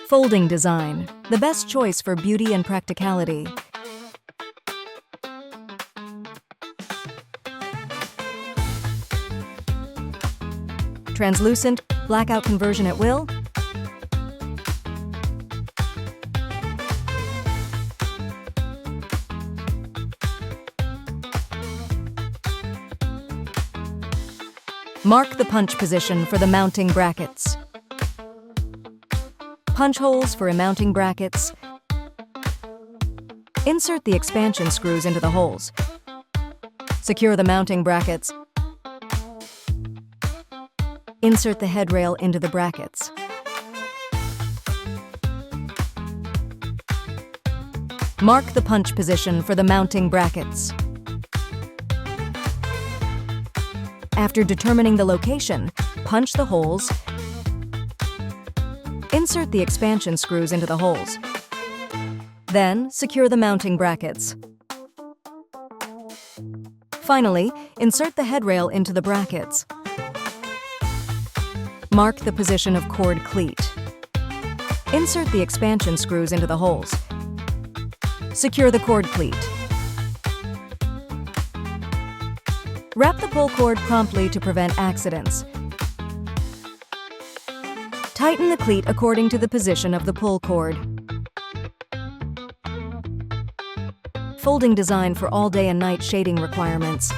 Folding design, the best choice for beauty and practicality. Translucent, blackout conversion at will. Mark the punch position for the mounting brackets. Punch holes for mounting brackets. Insert the expansion screws into the holes. Secure the mounting brackets. Insert the headrail into the brackets. Mark the punch position for the mounting brackets. After determining the location, punch the holes. Insert the expansion screws into the holes. Then, secure the mounting brackets. Finally, insert the headrail into the brackets. Mark the position of cord cleat. Insert the expansion screws into the holes. Secure the cord cleat. Wrap the pull cord promptly to prevent accidents. Tighten the cleat according to the position of the pull cord. Folding design for all day and night shading requirements.